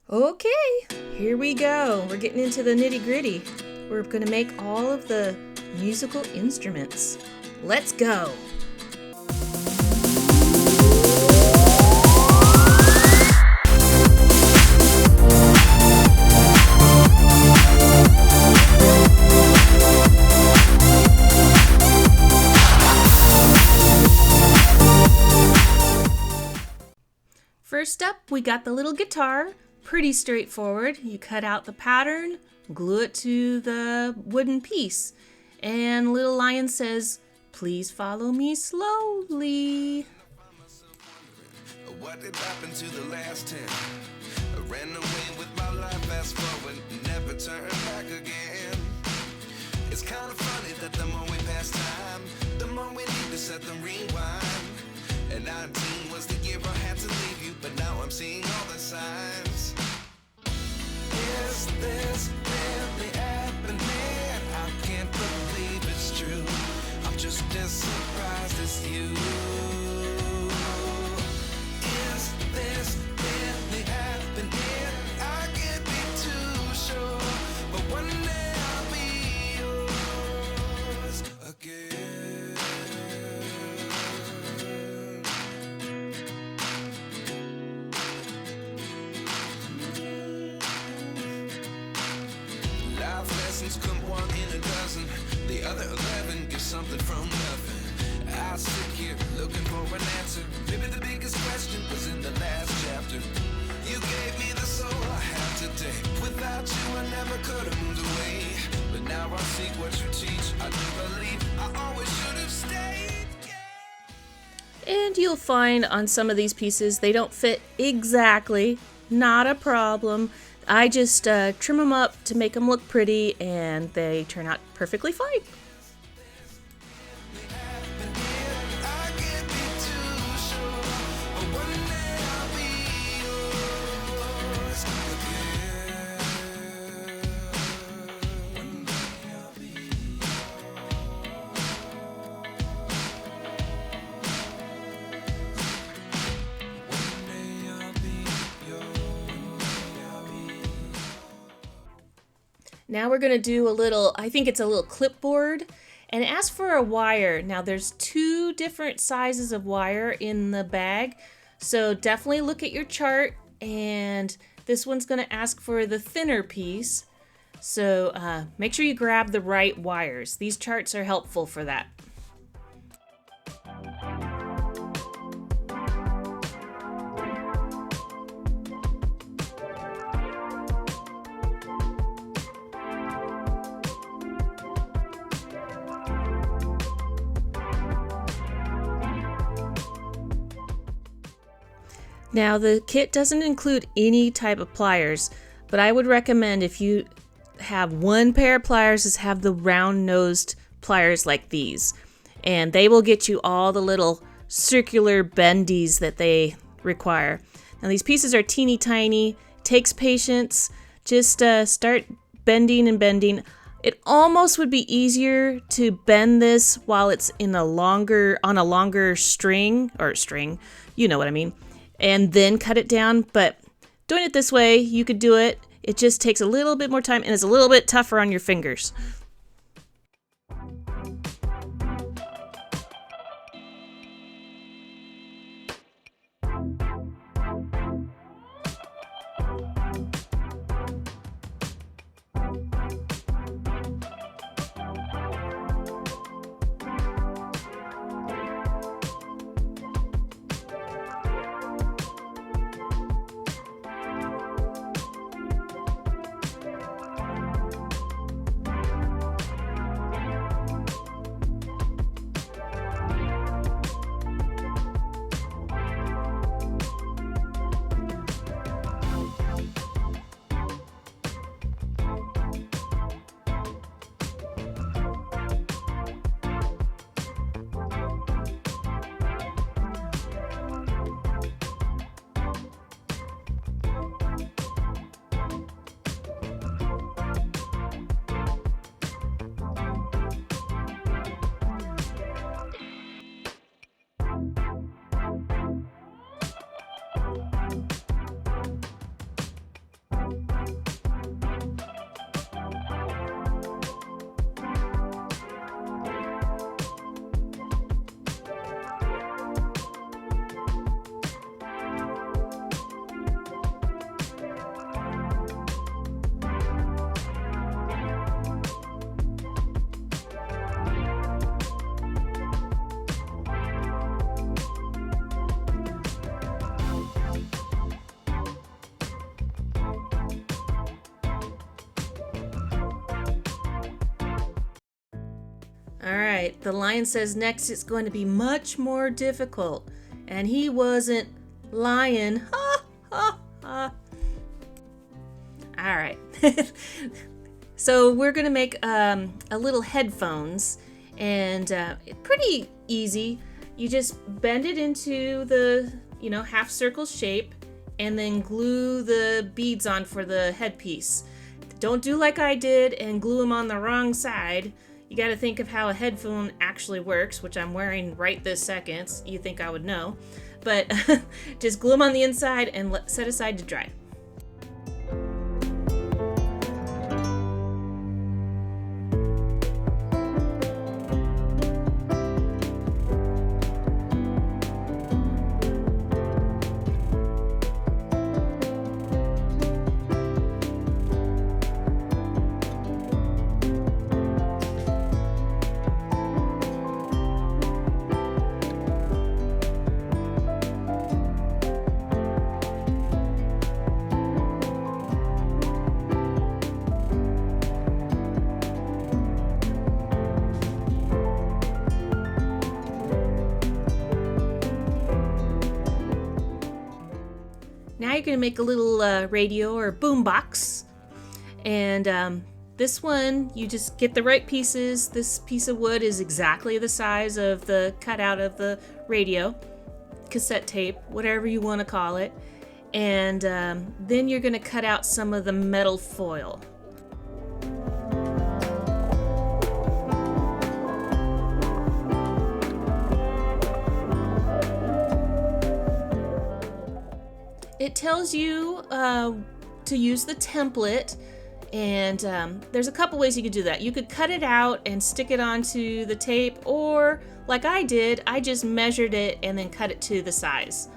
Okay, here we go. We're getting into the nitty-gritty. We're going to make all of the musical instruments. Let's go. First up, we got the little guitar. Pretty straightforward. You cut out the pattern, glue it to the wooden piece, and little lion says, "Please follow me slowly." What did happen to the last 10? I ran away with my life, fast forward, never turn back again. It's kind of funny that the more we pass time, the more we need to set the rewind. And 19 was the year I had to leave you, but now I'm seeing all the signs. Is this really happening? I can't believe it's true. I'm just as surprised as you. Is this really happening? I can't be too sure, but one day I'll be yours again. Life lessons come one in a dozen. The other 11 get something from nothing. I sit here looking for an answer. Maybe the biggest question was in the last chapter. You gave me the soul I have today. Without you I never could have moved away. But now I seek what you teach. I do believe I always should have stayed. And you'll find on some of these pieces they don't fit exactly. Not a problem. I just trim them up to make them look pretty, and they turn out perfectly fine. I can't be too sure, but one day I'll be yours again. One day I'll be Now we're going to do a little, I think it's a little clipboard, and ask for a wire. Now there's 2 different sizes of wire in the bag, so definitely look at your chart, and this one's going to ask for the thinner piece. So make sure you grab the right wires. These charts are helpful for that. Now the kit doesn't include any type of pliers, but I would recommend if you have one pair of pliers is have the round-nosed pliers like these, and they will get you all the little circular bendies that they require. Now these pieces are teeny tiny, takes patience. Just start bending and bending. It almost would be easier to bend this while it's on a longer string, you know what I mean, and then cut it down. But doing it this way, you could do it. It just takes a little bit more time and is a little bit tougher on your fingers. All right, the lion says next it's going to be much more difficult. And he wasn't lying. Ha, ha, ha. All right. So we're going to make a little headphones, and pretty easy. You just bend it into the, half circle shape, and then glue the beads on for the headpiece. Don't do like I did and glue them on the wrong side. You got to think of how a headphone actually works, which I'm wearing right this second. You think I would know. But just glue them on the inside and set aside to dry. Now you're going to make a little radio or boombox, and this one you just get the right pieces. This piece of wood is exactly the size of the cutout of the radio, cassette tape, whatever you want to call it, and then you're going to cut out some of the metal foil. It tells you to use the template, and there's a couple ways you could do that. You could cut it out and stick it onto the tape, or like I did, I just measured it and then cut it to the size.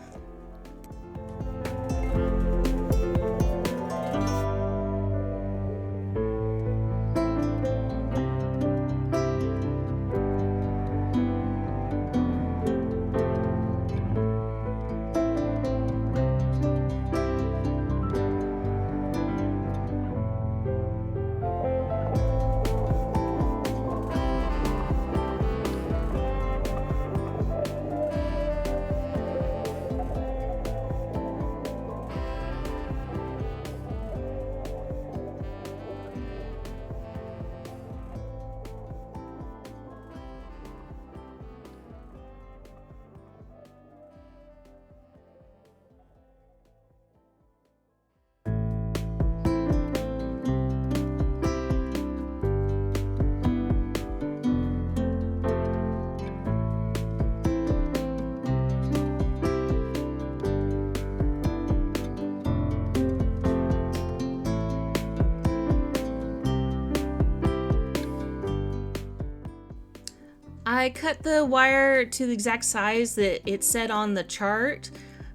I cut the wire to the exact size that it said on the chart,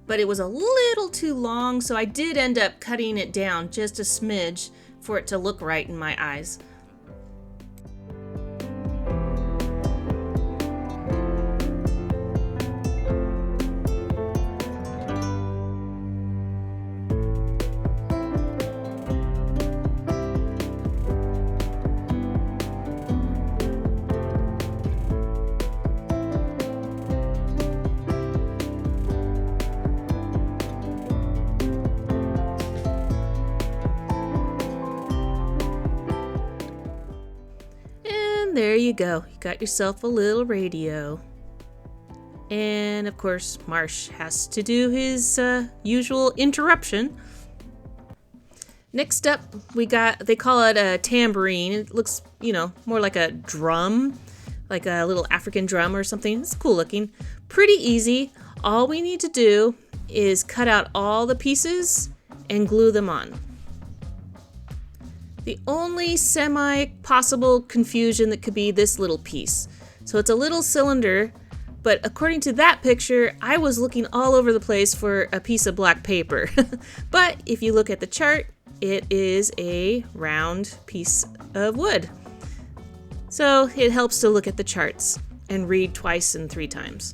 but it was a little too long, so I did end up cutting it down just a smidge for it to look right in my eyes. There you go. You got yourself a little radio. And of course, Marsh has to do his usual interruption. Next up, they call it a tambourine. It looks, more like a drum, like a little African drum or something. It's cool looking. Pretty easy. All we need to do is cut out all the pieces and glue them on. The only semi-possible confusion that could be this little piece. So it's a little cylinder, but according to that picture, I was looking all over the place for a piece of black paper. But if you look at the chart, it is a round piece of wood. So it helps to look at the charts and read twice and 3 times.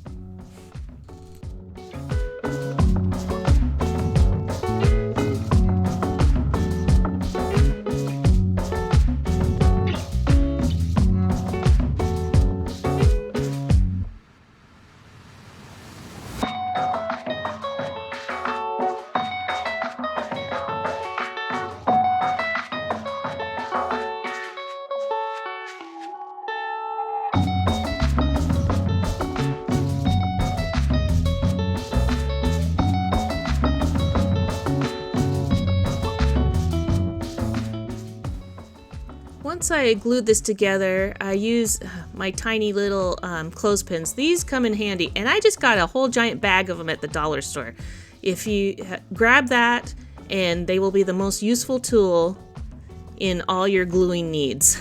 once I glued this together, I use my tiny little clothespins. These come in handy, and I just got a whole giant bag of them at the dollar store. If you grab that, and they will be the most useful tool in all your gluing needs.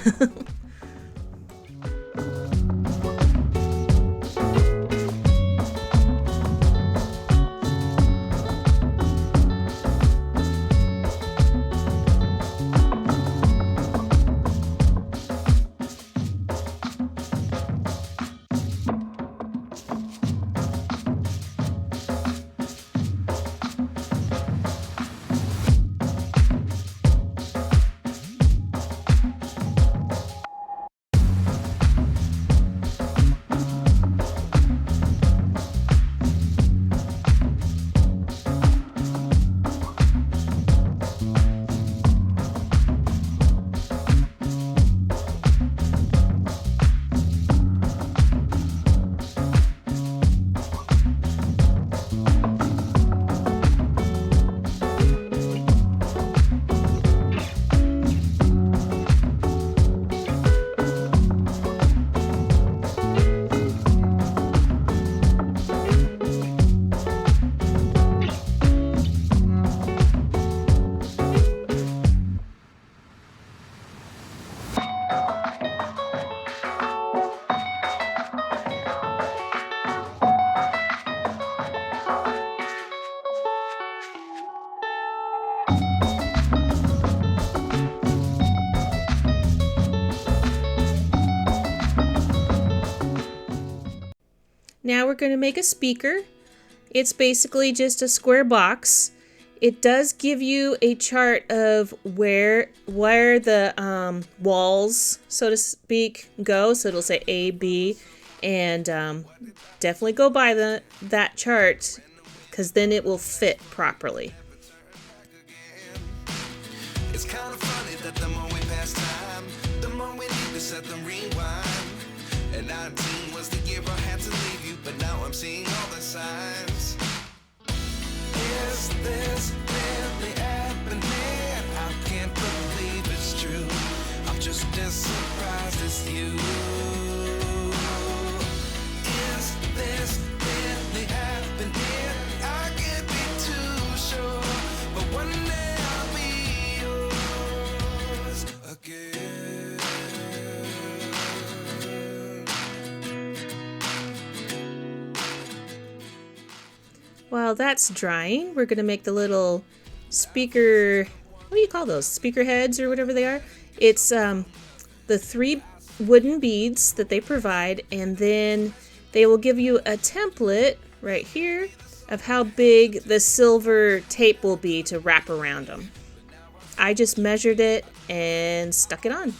Now we're going to make a speaker. It's basically just a square box. It does give you a chart of where the walls, so to speak, go. So it'll say A, B, and definitely go by that chart, because then it will fit properly. It's kind of funny that the more we pass time, the more we need to set the rewind. And 19 was the year I had to leave you, but now I'm seeing all the signs. Is this really happening? I can't believe it's true. I'm just as surprised as you. Is this really happening? I can't be too sure, but one day I'll be yours again. While that's drying, we're going to make the little speaker, what do you call those? Speaker heads or whatever they are. It's the 3 wooden beads that they provide, and then they will give you a template right here of how big the silver tape will be to wrap around them. I just measured it and stuck it on.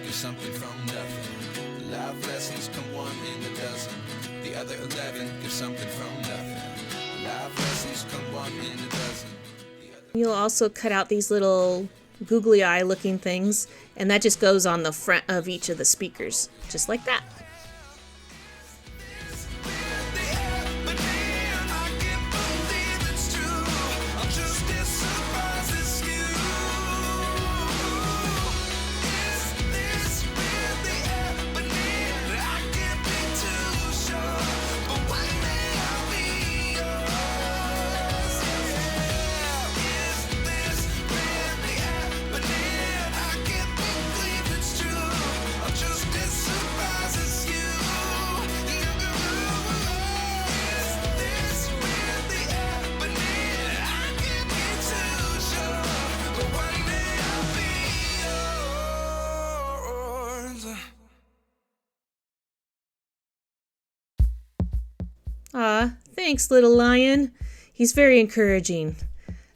Something from nothing. Life lessons come 1 in a dozen. The other 11 give something from nothing. Life lessons come 1 in a dozen. You'll also cut out these little googly eye looking things, and that just goes on the front of each of the speakers, just like that. Just as surprised as Aw, thanks, little lion. He's very encouraging.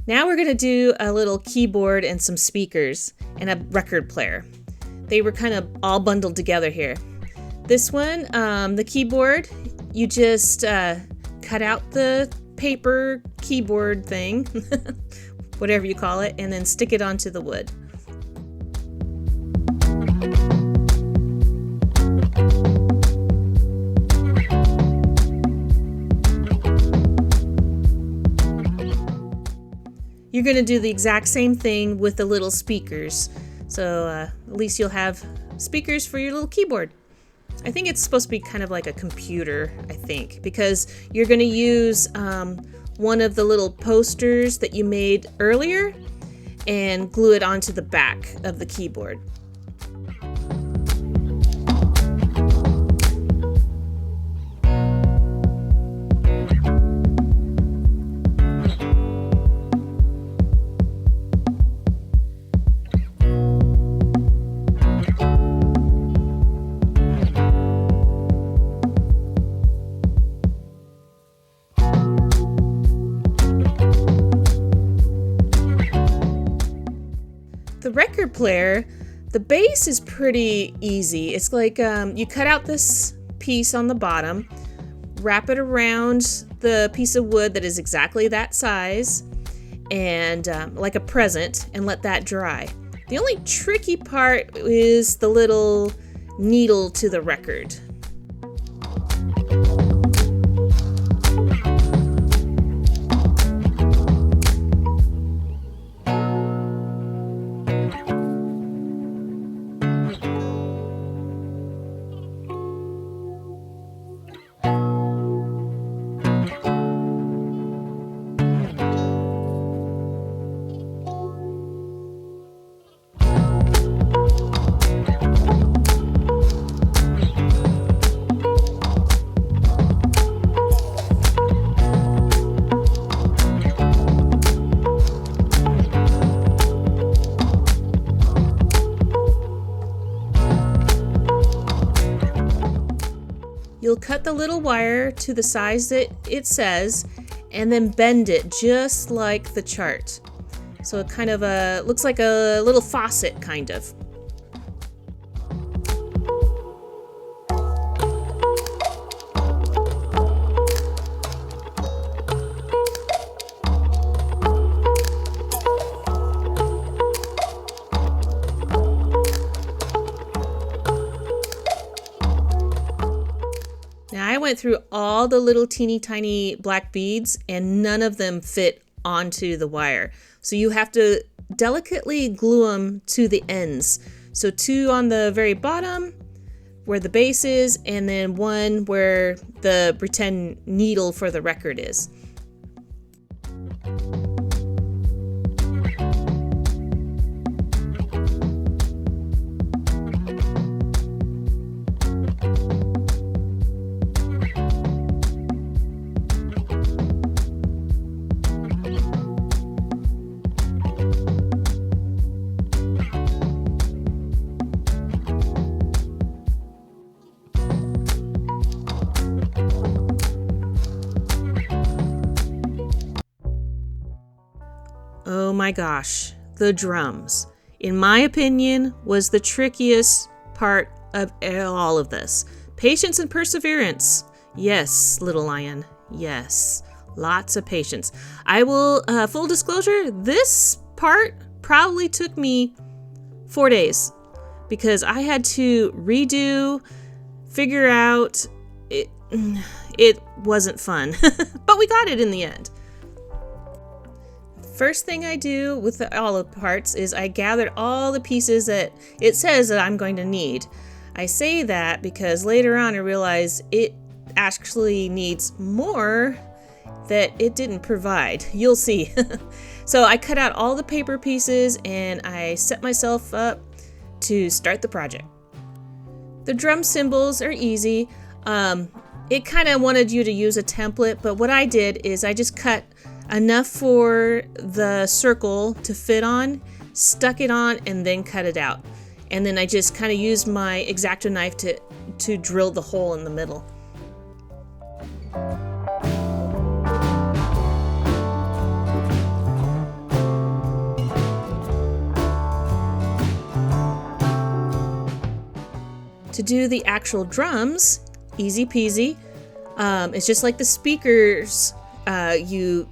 Now we're going to do a little keyboard and some speakers and a record player. They were kind of all bundled together here. This one, the keyboard, you just cut out the paper keyboard thing, whatever you call it, and then stick it onto the wood. You're going to do the exact same thing with the little speakers. So at least you'll have speakers for your little keyboard. I think it's supposed to be kind of like a computer, I think, because you're going to use one of the little posters that you made earlier and glue it onto the back of the keyboard. The record player, the base is pretty easy. It's like you cut out this piece on the bottom, wrap it around the piece of wood that is exactly that size, and like a present, and let that dry. The only tricky part is the little needle to the record. You'll cut the little wire to the size that it says and then bend it just like the chart. So it kind of looks like a little faucet, kind of. Now I went through all the little teeny tiny black beads and none of them fit onto the wire. So you have to delicately glue them to the ends. So 2 on the very bottom where the base is, and then 1 where the pretend needle for the record is. Oh my gosh, the drums, in my opinion, was the trickiest part of all of this. Patience and perseverance. Yes, little lion. Yes, lots of patience. I will, full disclosure, this part probably took me 4 days because I had to redo, figure out, it wasn't fun, but we got it in the end. First thing I do with the olive parts is I gathered all the pieces that it says that I'm going to need. I say that because later on I realize it actually needs more that it didn't provide. You'll see. So I cut out all the paper pieces and I set myself up to start the project. The drum cymbals are easy. It kind of wanted you to use a template, but what I did is I just cut enough for the circle to fit on, stuck it on, and then cut it out. And then I just kind of used my X-Acto knife to drill the hole in the middle. To do the actual drums, easy peasy. It's just like the speakers. You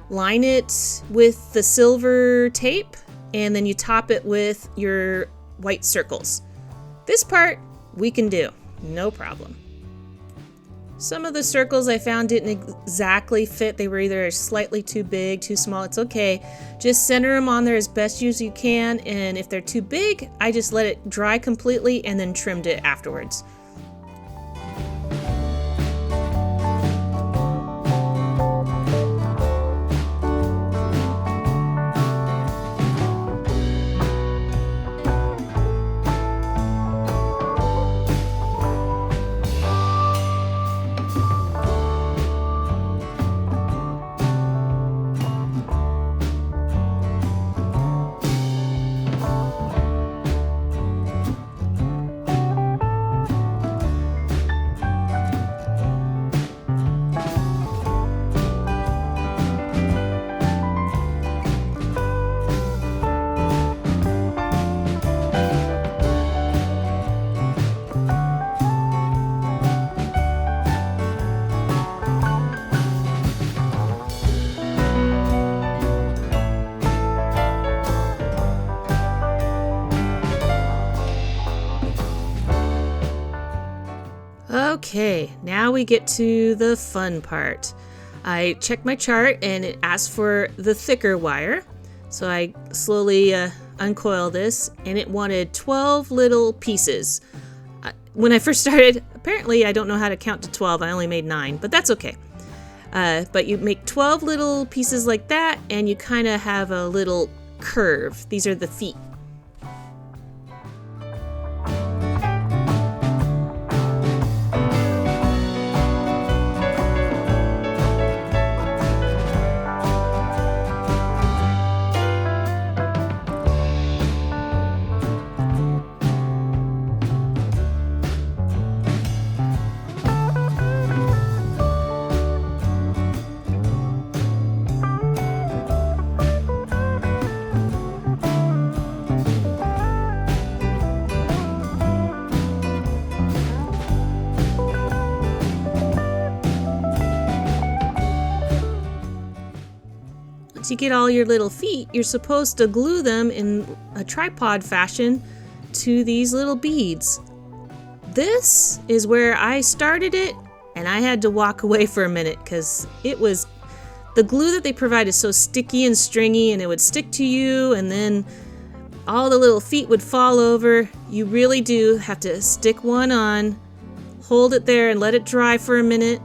line it with the silver tape, and then you top it with your white circles. This part we can do, no problem. Some of the circles I found didn't exactly fit. They were either slightly too big, too small. It's okay. Just center them on there as best as you can, and if they're too big, I just let it dry completely and then trimmed it afterwards. Okay, now we get to the fun part. I checked my chart and it asked for the thicker wire. So I slowly uncoil this, and it wanted 12 little pieces. When I first started, apparently I don't know how to count to 12. I only made 9, but that's okay. But you make 12 little pieces like that, and you kind of have a little curve. These are the feet. Once you get all your little feet, you're supposed to glue them in a tripod fashion to these little beads. This is where I started it, and I had to walk away for a minute because the glue that they provide is so sticky and stringy, and it would stick to you, and then all the little feet would fall over. You really do have to stick one on, hold it there and let it dry for a minute,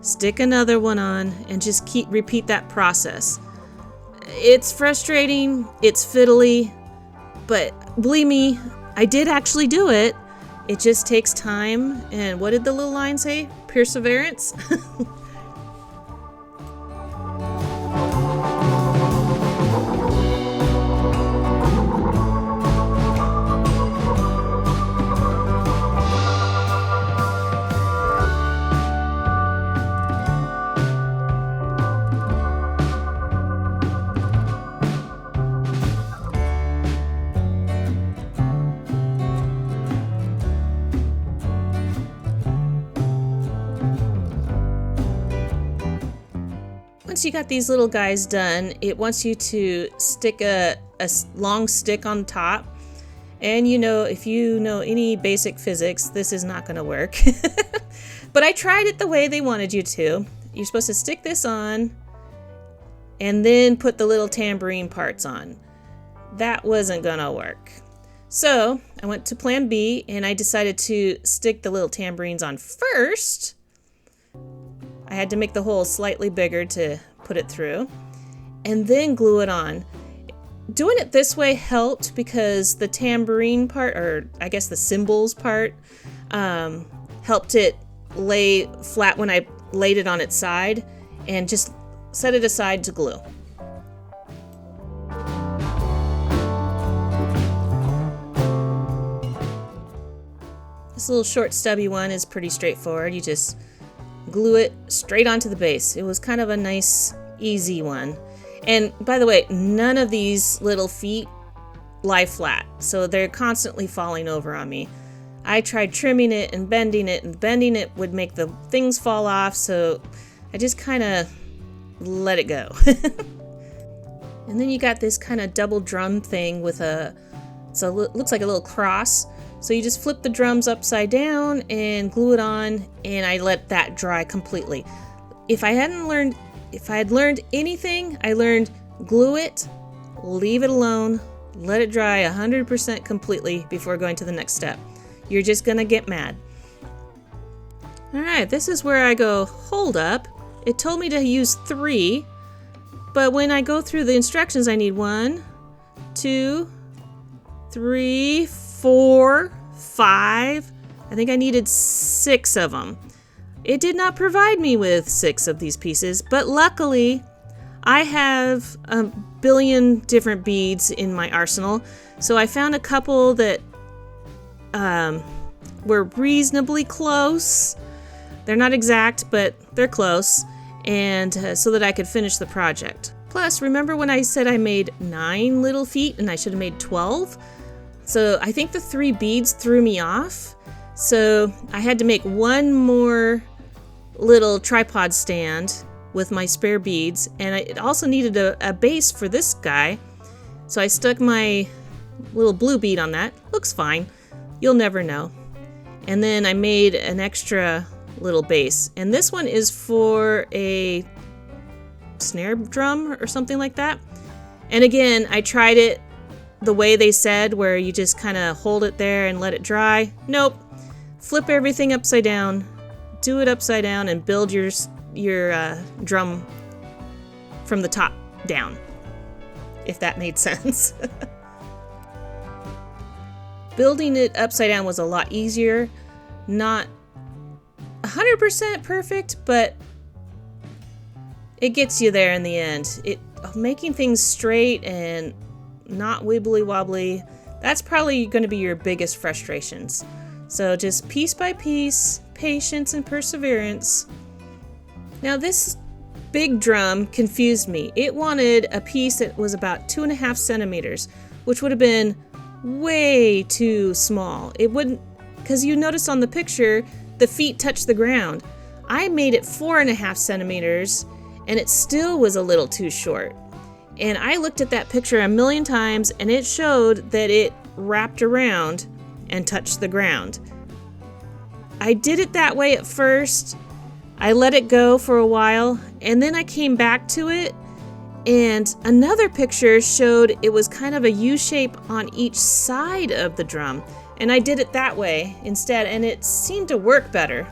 stick another one on, and just repeat that process. It's frustrating, it's fiddly, but believe me, I did actually do it. It just takes time, and what did the little line say? Perseverance? Once you got these little guys done, it wants you to stick a long stick on top. And if you know any basic physics, this is not going to work. But I tried it the way they wanted you to. You're supposed to stick this on and then put the little tambourine parts on. That wasn't going to work. So I went to plan B, and I decided to stick the little tambourines on first. I had to make the hole slightly bigger to put it through, and then glue it on. Doing it this way helped because the tambourine part, or I guess the cymbals part, helped it lay flat when I laid it on its side, and just set it aside to glue. This little short stubby one is pretty straightforward. You just glue it straight onto the base. It was kind of a nice, easy one. And by the way, none of these little feet lie flat, so they're constantly falling over on me. I tried trimming it and bending it, and bending it would make the things fall off, so I just kind of let it go. And then you got this kind of double drum thing with looks like a little cross. So you just flip the drums upside down and glue it on, and I let that dry completely. If I had learned anything, I learned glue it, leave it alone, let it dry 100% completely before going to the next step. You're just gonna get mad. Alright, this is where I go, hold up. It told me to use 3, but when I go through the instructions, I need 1, 2, 3, 4, 5. I think I needed 6 of them. It did not provide me with 6 of these pieces, but luckily I have a billion different beads in my arsenal, so I found a couple that were reasonably close. They're not exact, but they're close, and so that I could finish the project. Plus, remember when I said I made 9 little feet and I should have made 12? So I think the 3 beads threw me off, so I had to make one more little tripod stand with my spare beads, and it also needed a base for this guy, so I stuck my little blue bead on that. Looks fine. You'll never know. And then I made an extra little base, and this one is for a snare drum or something like that. And again, I tried it the way they said, where you just kind of hold it there and let it dry. Nope. Flip everything upside down, do it upside down, and build your drum from the top down, if that made sense. Building it upside down was a lot easier. Not 100% perfect, but it gets you there in the end. Making things straight and not wibbly wobbly, that's probably going to be your biggest frustrations. So just piece by piece, patience and perseverance. Now this big drum confused me. It wanted a piece that was about 2.5 centimeters, which would have been way too small. It wouldn't, because you notice on the picture, the feet touch the ground. I made it 4.5 centimeters, and it still was a little too short. And I looked at that picture a million times, and it showed that it wrapped around and touched the ground. I did it that way at first. I let it go for a while, and then I came back to it, and another picture showed it was kind of a U shape on each side of the drum. And I did it that way instead, and it seemed to work better.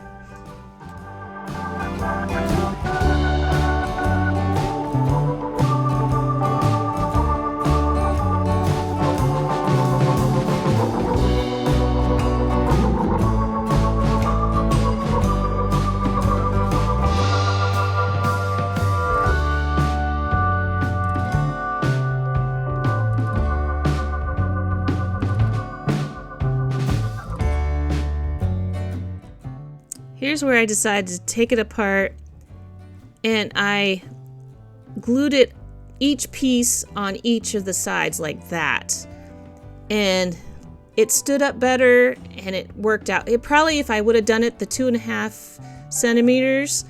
Here's where I decided to take it apart, and I glued it each piece on each of the sides like that, and it stood up better and it worked out. It probably, if I would have done it the 2.5 centimeters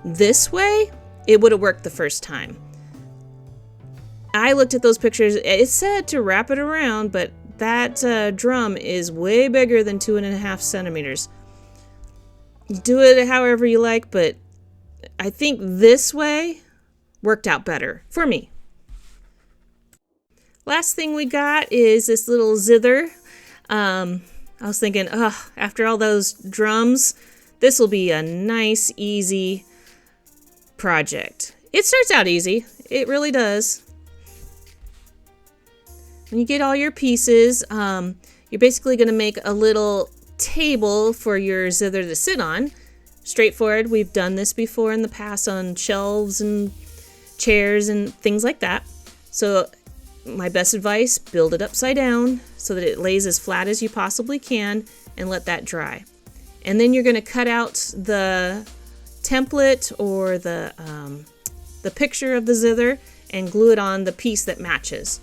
this way, it would have worked the first time. I looked at those pictures. It said to wrap it around, but that drum is way bigger than 2.5 centimeters. Do it however you like, but I think this way worked out better for me. Last thing we got is this little zither. I was thinking, after all those drums, this will be a nice, easy project. It starts out easy. It really does. When you get all your pieces, you're basically going to make a little table for your zither to sit on. Straightforward. We've done this before in the past on shelves and chairs and things like that. So my best advice, build it upside down so that it lays as flat as you possibly can, and let that dry. And then you're going to cut out the template or the picture of the zither and glue it on the piece that matches.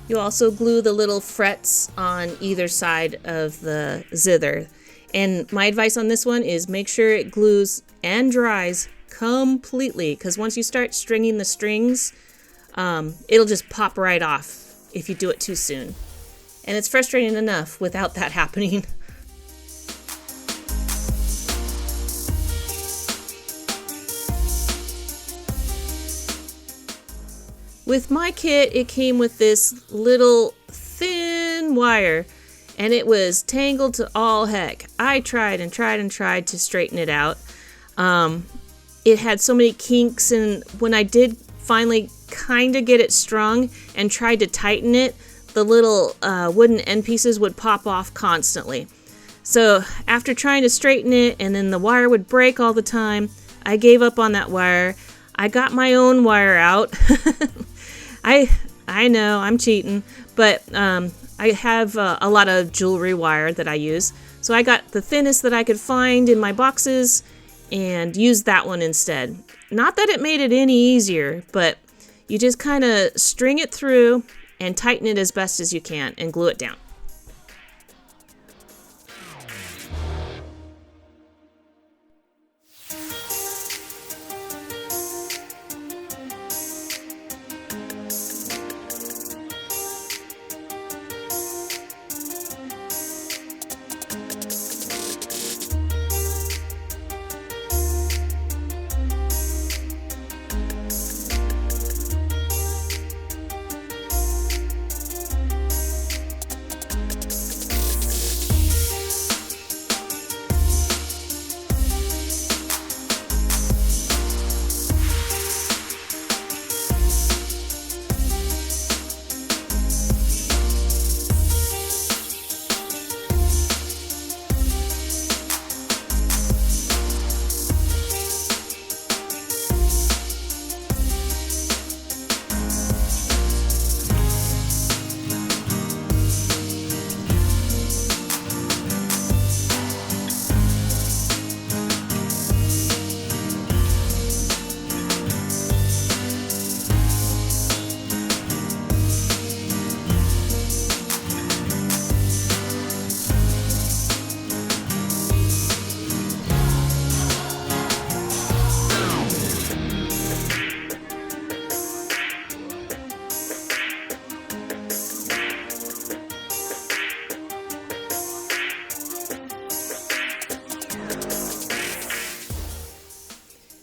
You also glue the little frets on either side of the zither. And my advice on this one is make sure it glues and dries completely, because once you start stringing the strings, it'll just pop right off if you do it too soon. And it's frustrating enough without that happening. With my kit, it came with this little thin wire, and it was tangled to all heck. I tried and tried and tried to straighten it out. It had so many kinks, and when I did finally kind of get it strung and tried to tighten it, the little wooden end pieces would pop off constantly. So after trying to straighten it, and then the wire would break all the time, I gave up on that wire. I got my own wire out. I know I'm cheating, but I have a lot of jewelry wire that I use. So I got the thinnest that I could find in my boxes and used that one instead. Not that it made it any easier, but you just kind of string it through and tighten it as best as you can and glue it down.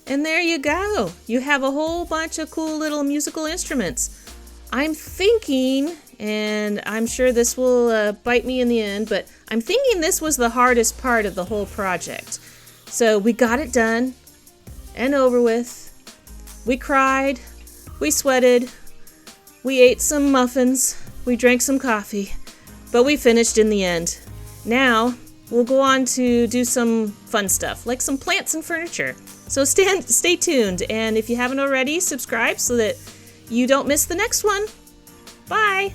And there you go. You have a whole bunch of cool little musical instruments. I'm thinking, and I'm sure this will bite me in the end, but I'm thinking this was the hardest part of the whole project. So we got it done and over with. We cried, we sweated, we ate some muffins, we drank some coffee, but we finished in the end. Now we'll go on to do some fun stuff, like some plants and furniture. So stay tuned, and if you haven't already, subscribe so that you don't miss the next one. Bye!